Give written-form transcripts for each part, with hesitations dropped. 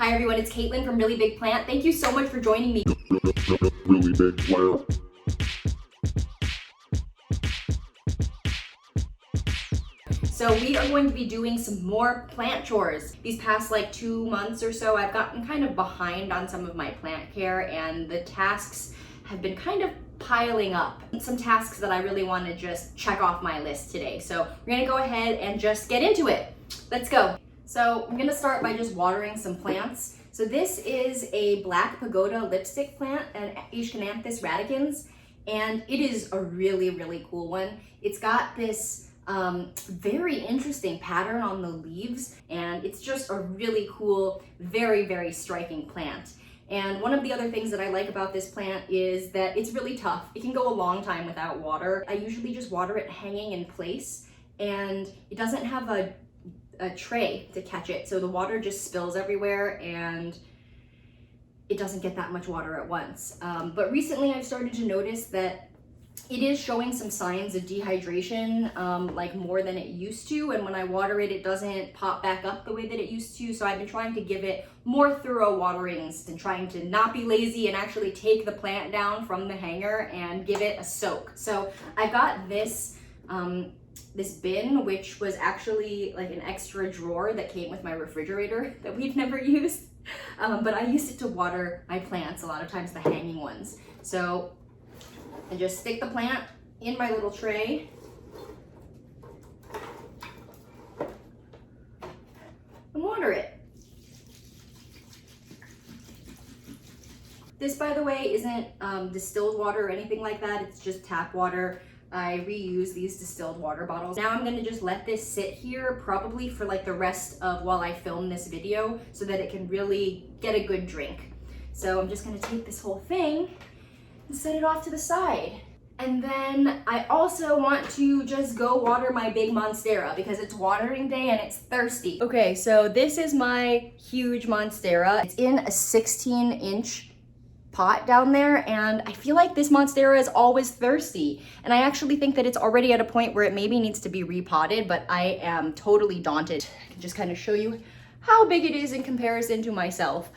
Hi everyone, it's Caitlin from Really Big Plant. Thank you so much for joining me. Really big plant. So we are going to be doing some more plant chores. These past like 2 months or so, I've gotten kind of behind on some of my plant care and the tasks have been kind of piling up. Some tasks that I really want to just check off my list today. So we're gonna go ahead and just get into it. Let's go. So I'm gonna start by just watering some plants. So this is a black pagoda lipstick plant, an Schoenorchis radicans, and it is a really, really cool one. It's got this very interesting pattern on the leaves, and it's just a really cool, very, very striking plant. And one of the other things that I like about this plant is that it's really tough. It can go a long time without water. I usually just water it hanging in place, and it doesn't have a tray to catch it, so the water just spills everywhere and it doesn't get that much water at once. But recently I've started to notice that it is showing some signs of dehydration, like more than it used to, and when I water it, it doesn't pop back up the way that it used to. So I've been trying to give it more thorough waterings and trying to not be lazy and actually take the plant down from the hanger and give it a soak. So I got this this bin, which was actually like an extra drawer that came with my refrigerator that we've never used, but I used it to water my plants, a lot of times the hanging ones. So I just stick the plant in my little tray and water it. This, by the way, isn't distilled water or anything like that. It's just tap water. I reuse these distilled water bottles. Now I'm gonna just let this sit here probably for like the rest of while I film this video so that it can really get a good drink. So I'm just gonna take this whole thing and set it off to the side. And then I also want to just go water my big monstera because it's watering day and it's thirsty. Okay, so this is my huge monstera. It's in a 16-inch pot down there, and I feel like this monstera is always thirsty, and I actually think that it's already at a point where it maybe needs to be repotted, but I am totally daunted. I can just kind of show you how big it is in comparison to myself.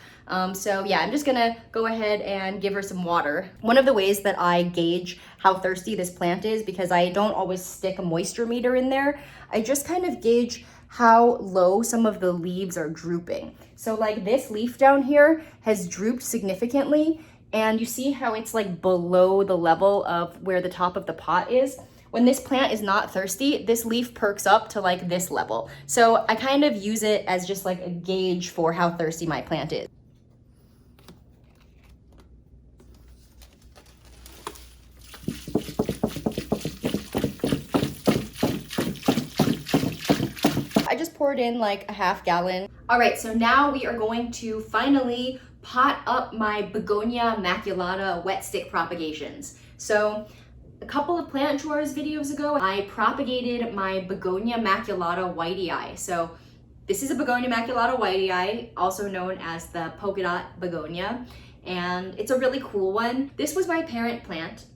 So yeah, I'm just gonna go ahead and give her some water. One of the ways that I gauge how thirsty this plant is, because I don't always stick a moisture meter in there, I just kind of gauge how low some of the leaves are drooping. So like this leaf down here has drooped significantly, and you see how it's like below the level of where the top of the pot is. When this plant is not thirsty, this leaf perks up to like this level. So I kind of use it as just like a gauge for how thirsty my plant is. I just poured in like a half gallon. All right, so now we are going to finally pot up my Begonia maculata wet stick propagations. So a couple of plant chores videos ago, I propagated my Begonia maculata whitei. So this is a Begonia maculata whitei, also known as the polka dot begonia, and it's a really cool one. This was my parent plant,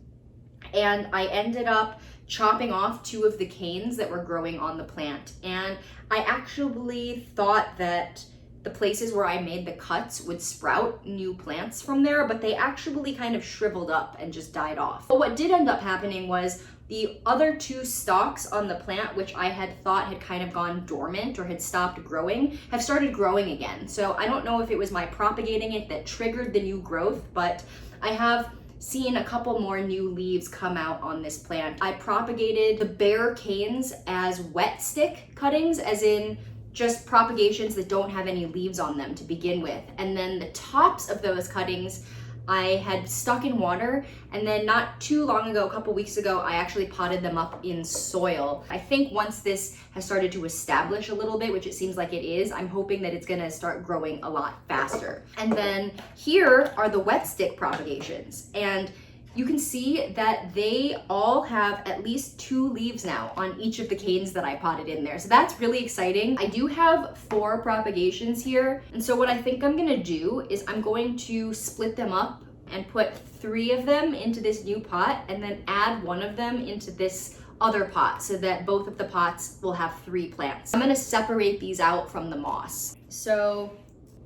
and I ended up chopping off 2 of the canes that were growing on the plant. And I actually thought that the places where I made the cuts would sprout new plants from there, but they actually kind of shriveled up and just died off. But what did end up happening was the other 2 stalks on the plant, which I had thought had kind of gone dormant or had stopped growing, have started growing again. So I don't know if it was my propagating it that triggered the new growth, but I have seen a couple more new leaves come out on this plant. I propagated the bare canes as wet stick cuttings, as in just propagations that don't have any leaves on them to begin with. And then the tops of those cuttings I had stuck in water, and then not too long ago, a couple weeks ago, I actually potted them up in soil. I think once this has started to establish a little bit, which it seems like it is, I'm hoping that it's gonna start growing a lot faster. And then here are the wet stick propagations. And you can see that they all have at least 2 leaves now on each of the canes that I potted in there. So that's really exciting. I do have 4 propagations here. And so what I think I'm gonna do is I'm going to split them up and put 3 of them into this new pot and then add 1 of them into this other pot so that both of the pots will have 3 plants. I'm gonna separate these out from the moss. So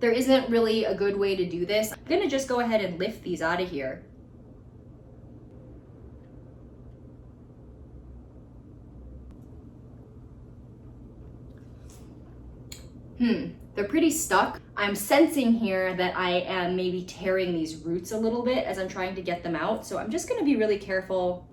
there isn't really a good way to do this. I'm gonna just go ahead and lift these out of here. They're pretty stuck. I'm sensing here that I am maybe tearing these roots a little bit as I'm trying to get them out. So I'm just gonna be really careful.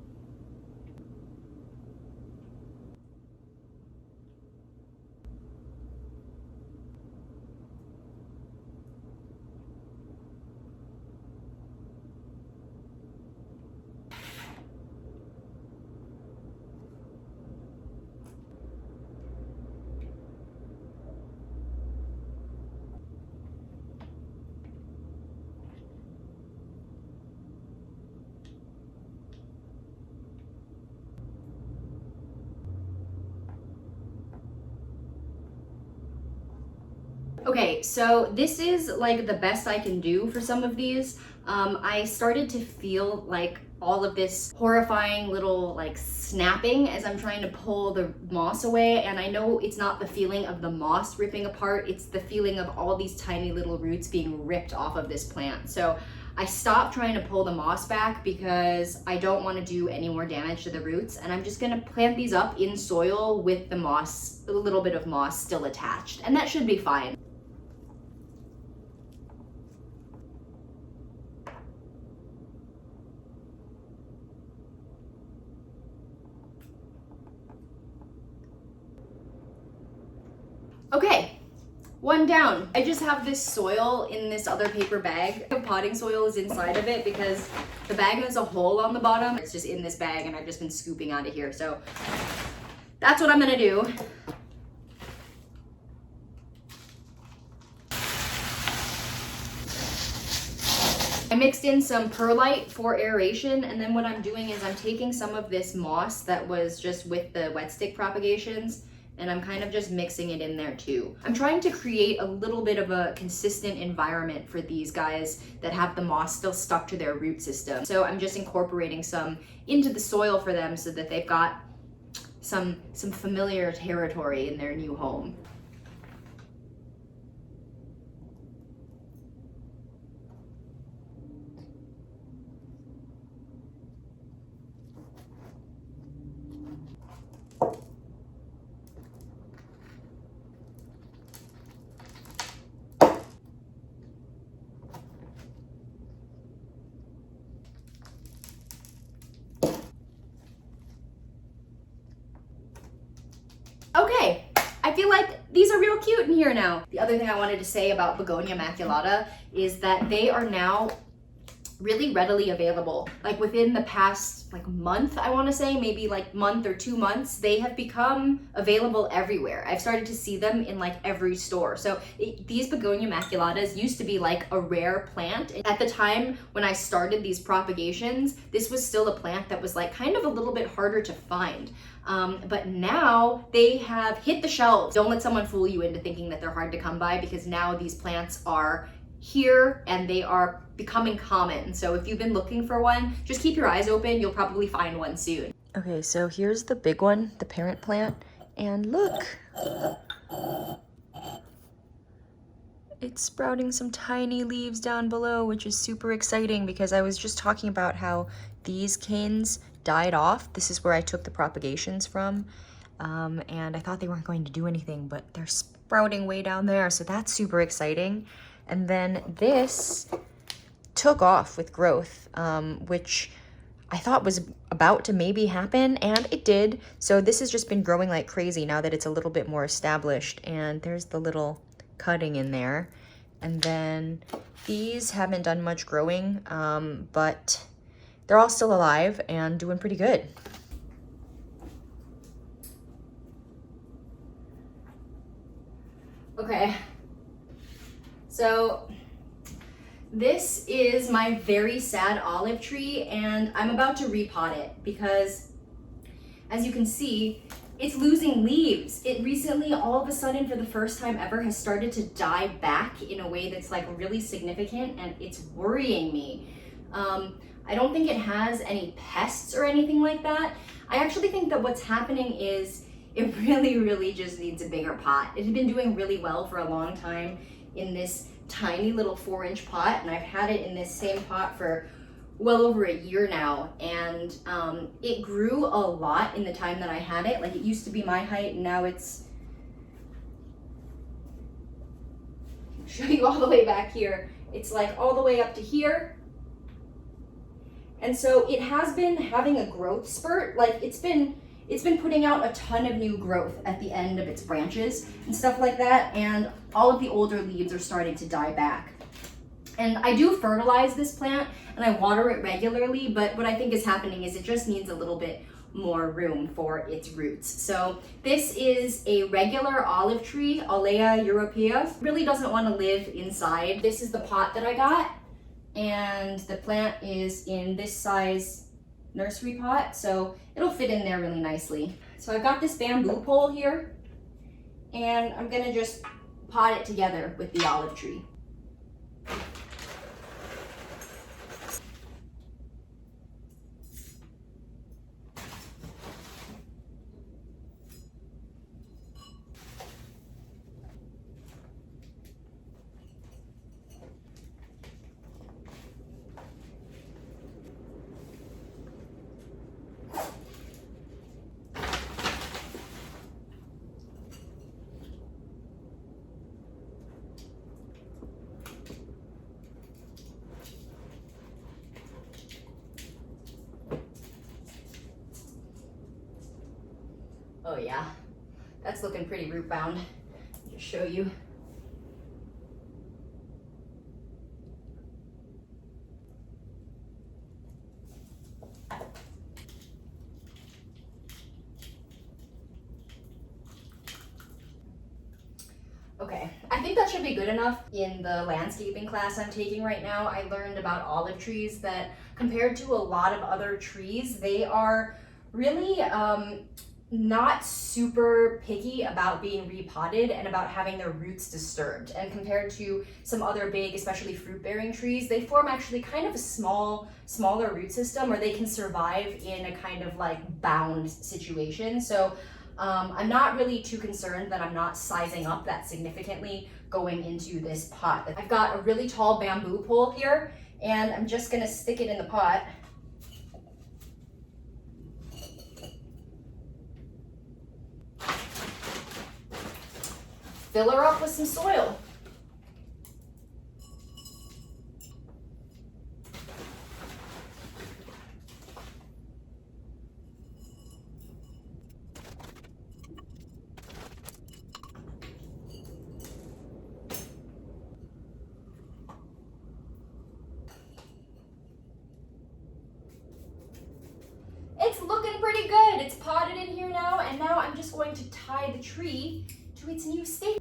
Okay, so this is like the best I can do for some of these. I started to feel like all of this horrifying little like snapping as I'm trying to pull the moss away, and I know it's not the feeling of the moss ripping apart, it's the feeling of all these tiny little roots being ripped off of this plant. So I stopped trying to pull the moss back because I don't want to do any more damage to the roots, and I'm just going to plant these up in soil with the moss, a little bit of moss still attached, and that should be fine. Okay, one down. I just have this soil in this other paper bag. The potting soil is inside of it because the bag has a hole on the bottom. It's just in this bag and I've just been scooping out of here. So that's what I'm gonna do. I mixed in some perlite for aeration, and then what I'm doing is I'm taking some of this moss that was just with the wet stick propagations, and I'm kind of just mixing it in there too. I'm trying to create a little bit of a consistent environment for these guys that have the moss still stuck to their root system. So I'm just incorporating some into the soil for them so that they've got some familiar territory in their new home. Okay, I feel like these are real cute in here now. The other thing I wanted to say about Begonia maculata is that they are now really readily available. Like within the past month, I want to say, maybe month or 2 months, they have become available everywhere. I've started to see them in every store. So these Begonia maculatas used to be like a rare plant. At the time when I started these propagations, this was still a plant that was kind of a little bit harder to find. But now they have hit the shelves. Don't let someone fool you into thinking that they're hard to come by, because now these plants are here and they are becoming common. So if you've been looking for one, just keep your eyes open. You'll probably find one soon. Okay, so here's the big one, the parent plant, and look, it's sprouting some tiny leaves down below, which is super exciting because I was just talking about how these canes died off. This is where I took the propagations from, and I thought they weren't going to do anything, but they're sprouting way down there, so that's super exciting. And then this took off with growth, which I thought was about to maybe happen, and it did. So this has just been growing like crazy now that it's a little bit more established, and there's the little cutting in there. And then these haven't done much growing, but they're all still alive and doing pretty good. Okay. So this is my very sad olive tree, and I'm about to repot it because, as you can see, it's losing leaves. It recently, all of a sudden, for the first time ever, has started to die back in a way that's really significant, and it's worrying me. I don't think it has any pests or anything like that. I actually think that what's happening is it really just needs a bigger pot. It had been doing really well for a long time in this tiny little 4-inch pot, and I've had it in this same pot for well over a year now, and it grew a lot in the time that I had it. Like, it used to be my height, and now it's, I'll show you all the way back here. It's like all the way up to here. And so it has been having a growth spurt. Like, it's been putting out a ton of new growth at the end of its branches and stuff like that, and all of the older leaves are starting to die back. And I do fertilize this plant and I water it regularly, but what I think is happening is it just needs a little bit more room for its roots. So this is a regular olive tree, Alea europea. Really doesn't want to live inside. This is the pot that I got, and the plant is in this size nursery pot, so it'll fit in there really nicely. So I've got this bamboo pole here, and I'm gonna just pot it together with the olive tree. Oh yeah, that's looking pretty root bound. Just show you. Okay, I think that should be good enough. In the landscaping class I'm taking right now, I learned about olive trees that compared to a lot of other trees, they are really not super picky about being repotted and about having their roots disturbed. And compared to some other big, especially fruit-bearing trees, they form actually kind of a smaller root system where they can survive in a kind of like bound situation. So I'm not really too concerned that I'm not sizing up that significantly going into this pot. I've got a really tall bamboo pole here, and I'm just gonna stick it in the pot. Fill her up with some soil. It's looking pretty good. It's potted in here now, and now I'm just going to tie the tree to its new stake.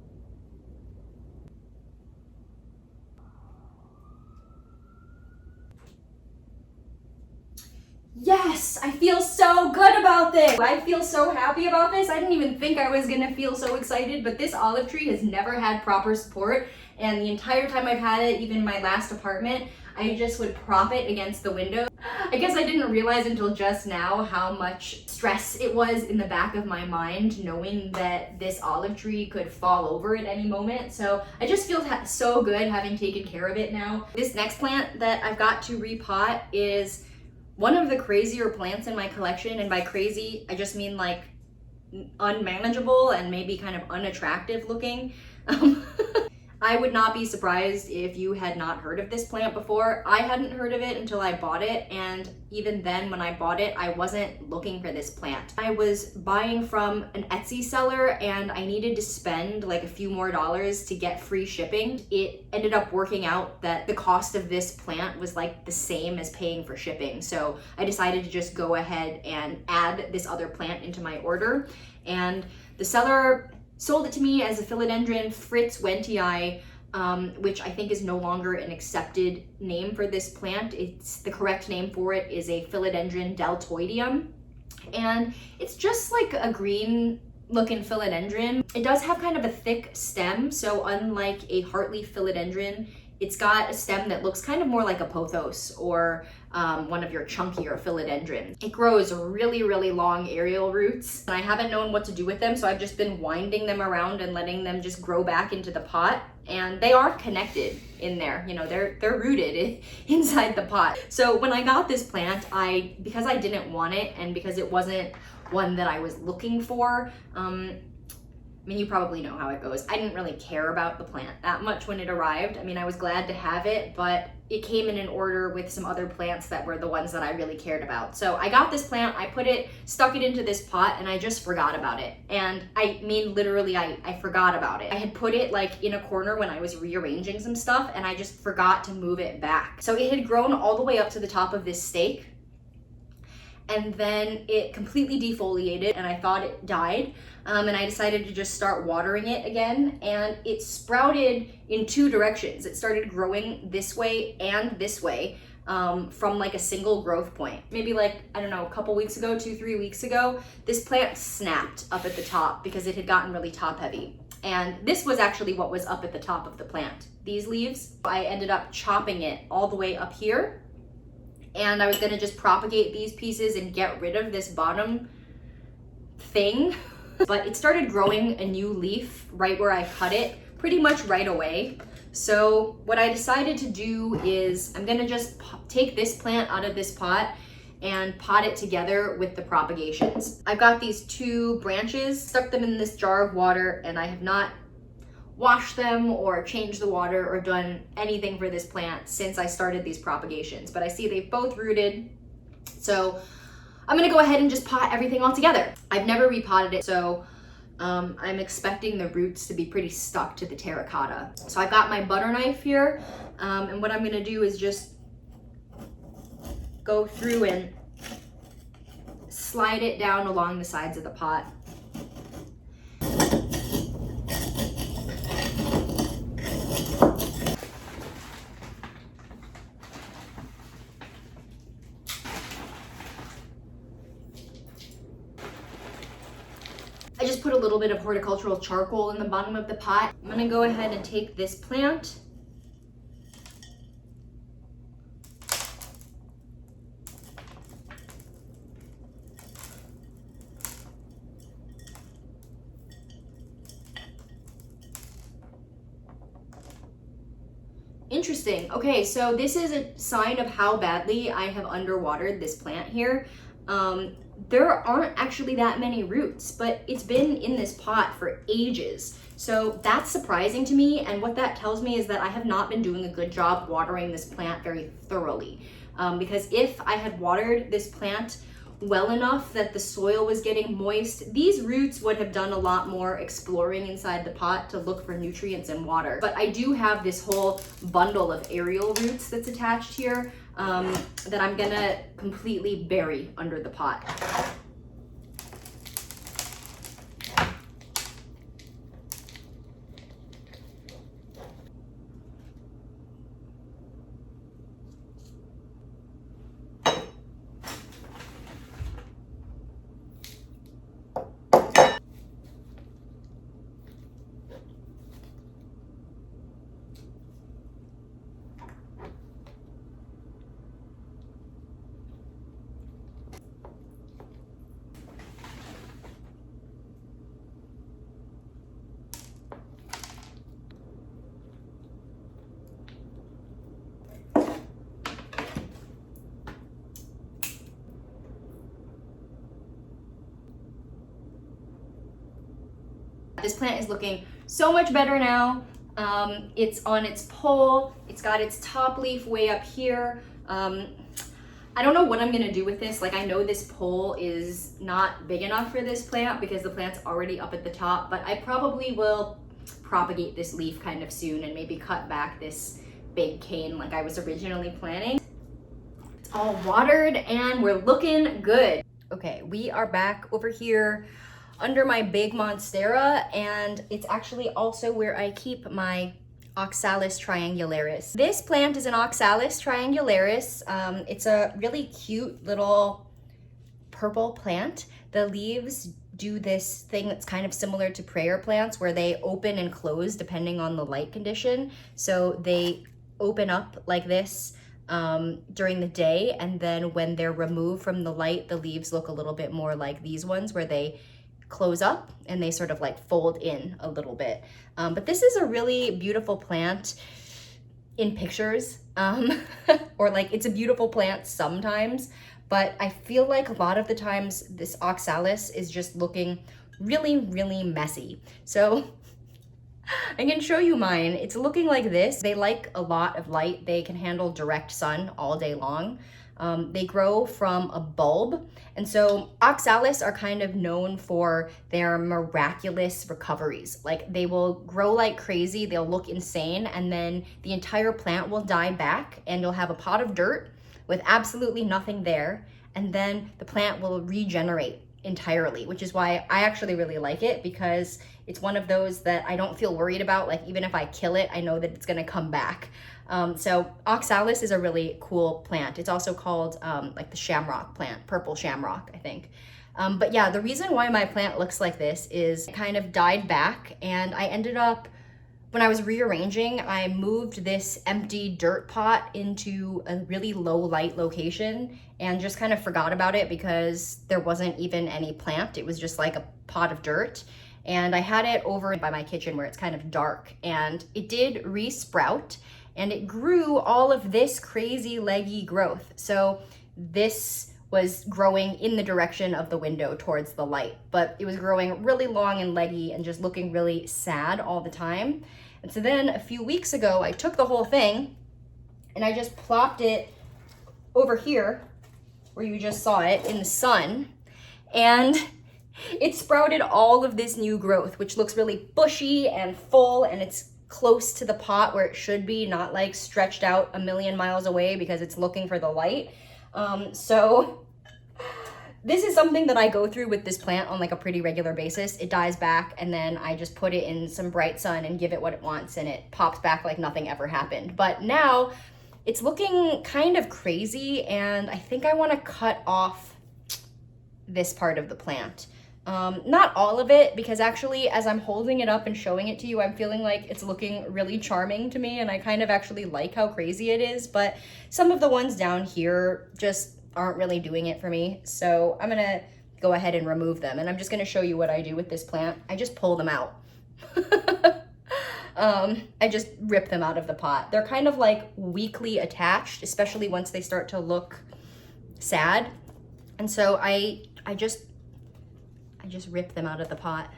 Yes, I feel so good about this. I feel so happy about this. I didn't even think I was gonna feel so excited, but this olive tree has never had proper support, and the entire time I've had it, even in my last apartment, I just would prop it against the window. I guess I didn't realize until just now how much stress it was in the back of my mind, knowing that this olive tree could fall over at any moment. So I just feel so good having taken care of it now. This next plant that I've got to repot is one of the crazier plants in my collection, and by crazy, I just mean like unmanageable and maybe kind of unattractive looking. I would not be surprised if you had not heard of this plant before. I hadn't heard of it until I bought it, and even then when I bought it, I wasn't looking for this plant. I was buying from an Etsy seller and I needed to spend like a few more dollars to get free shipping. It ended up working out that the cost of this plant was like the same as paying for shipping. So I decided to just go ahead and add this other plant into my order. And the seller sold it to me as a philodendron frits-wentii, which I think is no longer an accepted name for this plant. The correct name for it is a philodendron deltoideum. And it's just like a green looking philodendron. It does have kind of a thick stem, so unlike a heartleaf philodendron, It's got a stem that looks kind of more like a pothos or one of your chunkier philodendrons. It grows really, really long aerial roots, and I haven't known what to do with them, so I've just been winding them around and letting them just grow back into the pot. And they are connected in there, you know, they're rooted inside the pot. So when I got this plant, because I didn't want it and because it wasn't one that I was looking for, I mean, you probably know how it goes. I didn't really care about the plant that much when it arrived. I mean, I was glad to have it, but it came in an order with some other plants that were the ones that I really cared about. So I got this plant, stuck it into this pot, and I just forgot about it. And I mean, literally, I forgot about it. I had put it like in a corner when I was rearranging some stuff, and I just forgot to move it back. So it had grown all the way up to the top of this stake, and then it completely defoliated, and I thought it died. And I decided to just start watering it again, and it sprouted in two directions. It started growing this way and this way from like a single growth point. Maybe like, I don't know, a couple weeks ago, 2-3 weeks ago, this plant snapped up at the top because it had gotten really top heavy. And this was actually what was up at the top of the plant. These leaves, I ended up chopping it all the way up here, and I was gonna just propagate these pieces and get rid of this bottom thing. But it started growing a new leaf right where I cut it pretty much right away. So what I decided to do is I'm gonna just take this plant out of this pot and pot it together with the propagations. I've got these two branches, stuck them in this jar of water, and I have not washed them or changed the water or done anything for this plant since I started these propagations. But I see they've both rooted. So I'm gonna go ahead and just pot everything all together. I've never repotted it, so I'm expecting the roots to be pretty stuck to the terracotta. So I've got my butter knife here, and what I'm gonna do is just go through and slide it down along the sides of the pot. I just put a little bit of horticultural charcoal in the bottom of the pot. I'm gonna go ahead and take this plant. Interesting. Okay, so this is a sign of how badly I have underwatered this plant here. There aren't actually that many roots, but it's been in this pot for ages. So that's surprising to me, and what that tells me is that I have not been doing a good job watering this plant very thoroughly. Because if I had watered this plant well enough that the soil was getting moist, these roots would have done a lot more exploring inside the pot to look for nutrients and water. But I do have this whole bundle of aerial roots that's attached here that I'm gonna completely bury under the pot. This plant is looking so much better now. It's on its pole. It's got its top leaf way up here. I don't know what I'm gonna do with this. Like, I know this pole is not big enough for this plant because the plant's already up at the top, but I probably will propagate this leaf kind of soon and maybe cut back this big cane like I was originally planning. It's all watered and we're looking good. Okay, we are back over here under my big monstera, and it's actually also where I keep my Oxalis triangularis. This plant is an Oxalis triangularis. It's a really cute little purple plant. The leaves do this thing that's kind of similar to prayer plants where they open and close depending on the light condition. So they open up like this during the day, and then when they're removed from the light, the leaves look a little bit more like these ones where they close up and they sort of like fold in a little bit. But this is a really beautiful plant in pictures, or like it's a beautiful plant sometimes, but I feel like a lot of the times this Oxalis is just looking really, really messy. So I can show you mine. It's looking like this. They like a lot of light. They can handle direct sun all day long. They grow from a bulb. And so Oxalis are kind of known for their miraculous recoveries. Like they will grow like crazy, they'll look insane, and then the entire plant will die back and you'll have a pot of dirt with absolutely nothing there. And then the plant will regenerate entirely, which is why I actually really like it, because it's one of those that I don't feel worried about. Like even if I kill it, I know that it's gonna come back. So Oxalis is a really cool plant. It's also called like the shamrock plant, purple shamrock, I think. But yeah, the reason why my plant looks like this is it kind of died back, and I ended up, when I was rearranging, I moved this empty dirt pot into a really low light location and just kind of forgot about it because there wasn't even any plant. It was just like a pot of dirt. And I had it over by my kitchen where it's kind of dark, and it did re-sprout, and it grew all of this crazy leggy growth. So this was growing in the direction of the window towards the light, but it was growing really long and leggy and just looking really sad all the time. And so then a few weeks ago, I took the whole thing and I just plopped it over here where you just saw it in the sun, and it sprouted all of this new growth, which looks really bushy and full, and it's close to the pot where it should be, not like stretched out a million miles away because it's looking for the light. So this is something that I go through with this plant on like a pretty regular basis. It dies back, and then I just put it in some bright sun and give it what it wants, and it pops back like nothing ever happened. But now it's looking kind of crazy, and I think I want to cut off this part of the plant. Not all of it, because actually as I'm holding it up and showing it to you, I'm feeling like it's looking really charming to me, and I kind of actually like how crazy it is, but some of the ones down here just aren't really doing it for me. So I'm gonna go ahead and remove them, and I'm just gonna show you what I do with this plant. I just pull them out. I just rip them out of the pot. They're kind of like weakly attached, especially once they start to look sad. And so I just rip them out of the pot.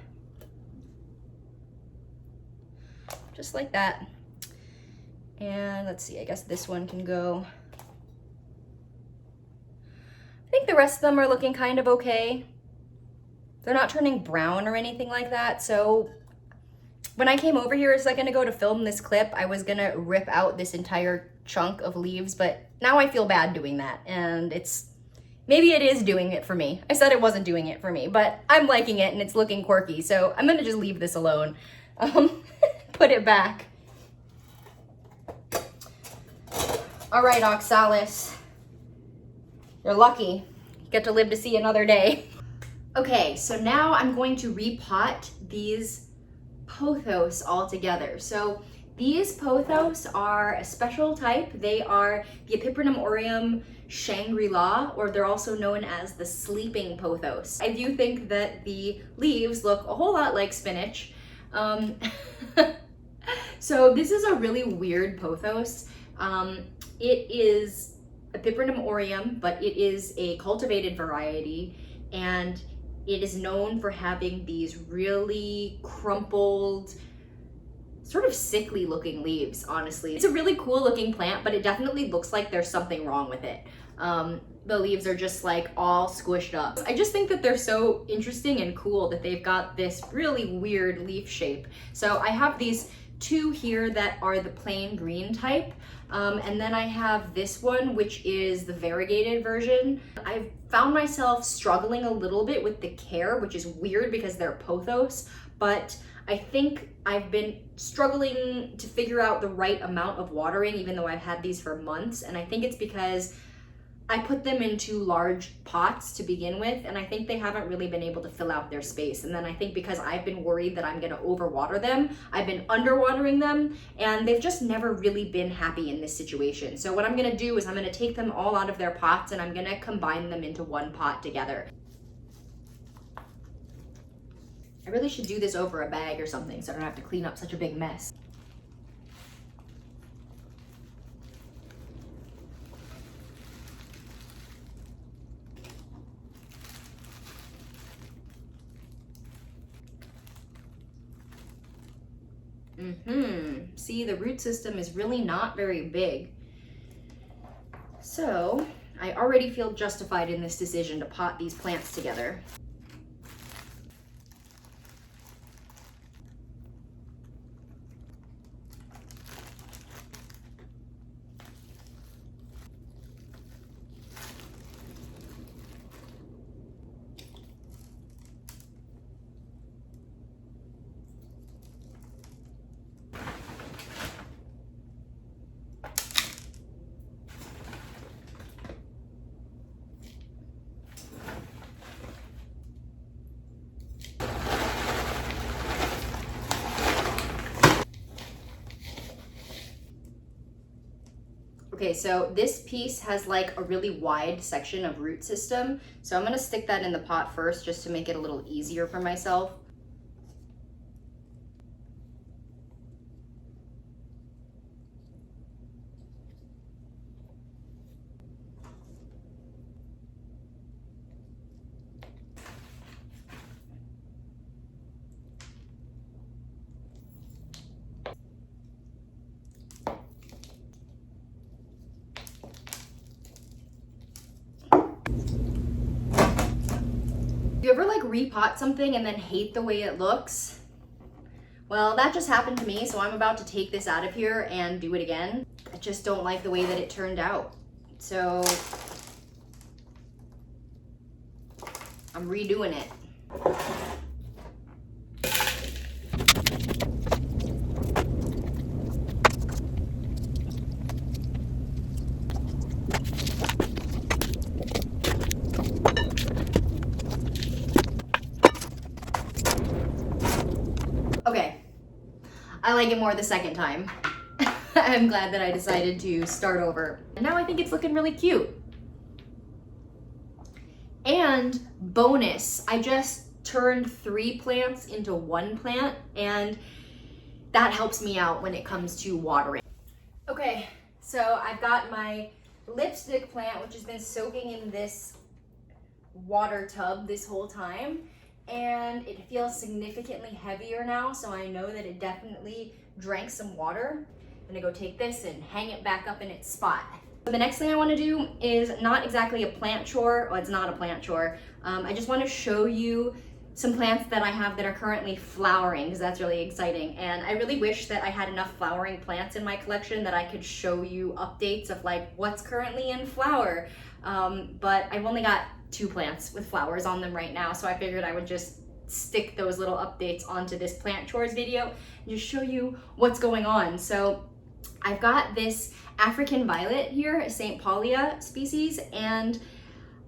Just like that. And let's see, I guess this one can go. I think the rest of them are looking kind of okay. They're not turning brown or anything like that. So when I came over here a second ago to film this clip, I was gonna rip out this entire chunk of leaves, but now I feel bad doing that, and maybe it is doing it for me. I said it wasn't doing it for me, but I'm liking it and it's looking quirky, so I'm gonna just leave this alone. Put it back. All right, Oxalis, you're lucky. You get to live to see another day. Okay, so now I'm going to repot these Pothos all together. So these Pothos are a special type. They are the Epipremnum aureum Shangri, or they're also known as the sleeping Pothos. I do think that the leaves look a whole lot like spinach. So this is a really weird Pothos. It is Epipremnum aureum, but it is a cultivated variety, and it is known for having these really crumpled, sort of sickly looking leaves, honestly. It's a really cool looking plant, but it definitely looks like there's something wrong with it. The leaves are just like all squished up. I just think that they're so interesting and cool that they've got this really weird leaf shape. So I have these two here that are the plain green type. And then I have this one, which is the variegated version. I've found myself struggling a little bit with the care, which is weird because they're Pothos, but I think I've been struggling to figure out the right amount of watering, even though I've had these for months. And I think it's because I put them into large pots to begin with, and I think they haven't really been able to fill out their space. And then I think because I've been worried that I'm gonna overwater them, I've been underwatering them, and they've just never really been happy in this situation. So what I'm gonna do is I'm gonna take them all out of their pots and I'm gonna combine them into one pot together. I really should do this over a bag or something so I don't have to clean up such a big mess. See, the root system is really not very big. So I already feel justified in this decision to pot these plants together. Okay, so this piece has like a really wide section of root system. So I'm gonna stick that in the pot first just to make it a little easier for myself. You ever like repot something and then hate the way it looks? Well, that just happened to me, so I'm about to take this out of here and do it again. I just don't like the way that it turned out. So I'm redoing it. Okay, I like it more the second time. I'm glad that I decided to start over. And now I think it's looking really cute. And bonus, I just turned 3 plants into 1 plant, and that helps me out when it comes to watering. Okay, so I've got my lipstick plant, which has been soaking in this water tub this whole time. And it feels significantly heavier now, so I know that it definitely drank some water. I'm gonna go take this and hang it back up in its spot. So the next thing I wanna do is not exactly a plant chore. Well, it's not a plant chore. I just wanna show you some plants that I have that are currently flowering, because that's really exciting. And I really wish that I had enough flowering plants in my collection that I could show you updates of like what's currently in flower. But I've only got 2 plants with flowers on them right now, so I figured I would just stick those little updates onto this plant chores video and just show you what's going on. So I've got this African violet here, St. Paulia species, and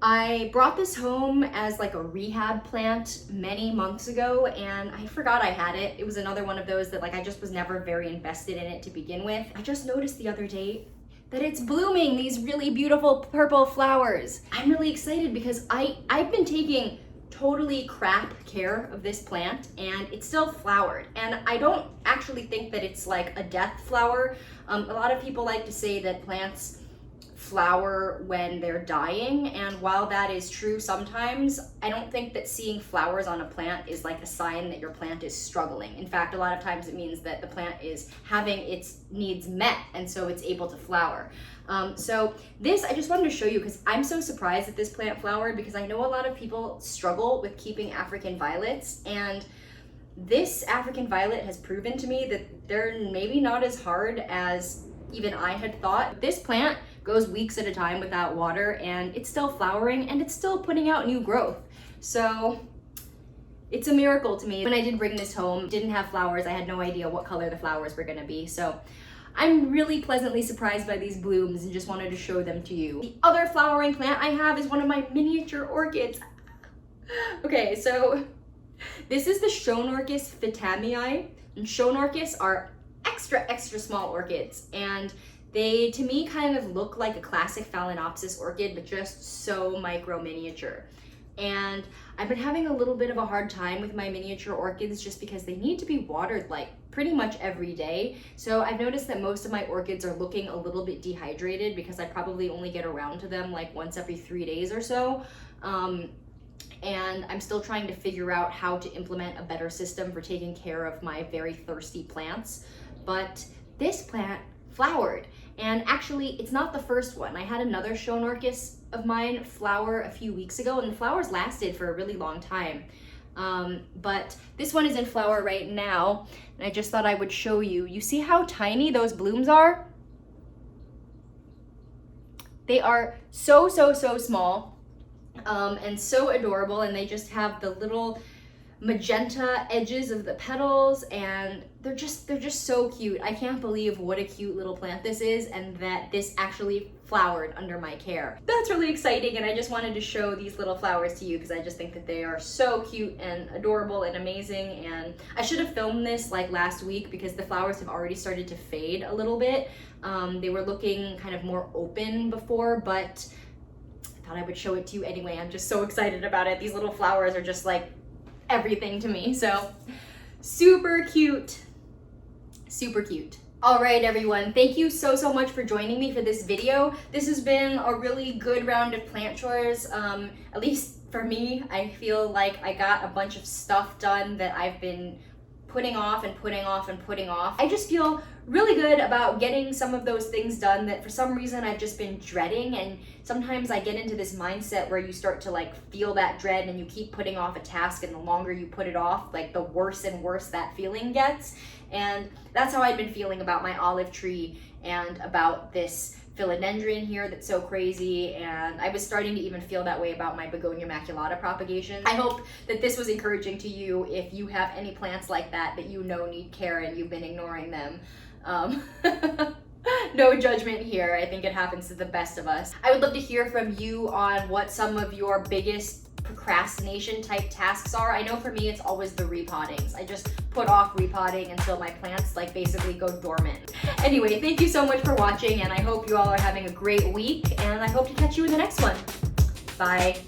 I brought this home as like a rehab plant many months ago, and I forgot I had it. It was another one of those that like I just was never very invested in it to begin with. I just noticed the other day that it's blooming these really beautiful purple flowers. I'm really excited because I've been taking totally crap care of this plant and it's still flowered. And I don't actually think that it's like a death flower. A lot of people like to say that plants flower when they're dying, and while that is true sometimes, I don't think that seeing flowers on a plant is like a sign that your plant is struggling. In fact, a lot of times it means that the plant is having its needs met and so it's able to flower. So this I just wanted to show you because I'm so surprised that this plant flowered, because I know a lot of people struggle with keeping African violets, and this African violet has proven to me that they're maybe not as hard as even I had thought. This plant goes weeks at a time without water and it's still flowering and it's still putting out new growth. So it's a miracle to me. When I did bring this home, it didn't have flowers. I had no idea what color the flowers were gonna be. So I'm really pleasantly surprised by these blooms and just wanted to show them to you. The other flowering plant I have is one of my miniature orchids. Okay, so this is the Schoenorchis phitamii, and Schoenorchis are extra small orchids, and they, to me, kind of look like a classic Phalaenopsis orchid, but just so micro miniature. And I've been having a little bit of a hard time with my miniature orchids just because they need to be watered like pretty much every day. So I've noticed that most of my orchids are looking a little bit dehydrated because I probably only get around to them like once every 3 days or so. And I'm still trying to figure out how to implement a better system for taking care of my very thirsty plants. But this plant flowered, and actually it's not the first one. I had another Schoenorchis of mine flower a few weeks ago, and the flowers lasted for a really long time. But this one is in flower right now, and I just thought I would show you. You see how tiny those blooms are? They are so small. And so adorable, and they just have the little magenta edges of the petals, and they're just so cute. I can't believe what a cute little plant this is, and that this actually flowered under my care. That's really exciting, and I just wanted to show these little flowers to you because I just think that they are so cute and adorable and amazing. And I should have filmed this like last week because the flowers have already started to fade a little bit. They were looking kind of more open before, but thought I would show it to you anyway. I'm just so excited about it. These little flowers are just like everything to me. So super cute, super cute. All right, everyone, thank you so much for joining me for this video. This has been a really good round of plant chores. At least for me, I feel like I got a bunch of stuff done that I've been putting off and putting off and putting off. I just feel really good about getting some of those things done that for some reason I've just been dreading. And sometimes I get into this mindset where you start to like feel that dread and you keep putting off a task, and the longer you put it off, like the worse and worse that feeling gets. And that's how I've been feeling about my olive tree and about this philodendron here that's so crazy, and I was starting to even feel that way about my Begonia maculata propagations. I hope that this was encouraging to you if you have any plants like that you know need care and you've been ignoring them. No judgment here. I think it happens to the best of us. I would love to hear from you on what some of your biggest procrastination type tasks are. I know for me it's always the repottings. I just put off repotting until my plants like basically go dormant. Anyway, thank you so much for watching, and I hope you all are having a great week, and I hope to catch you in the next one. Bye.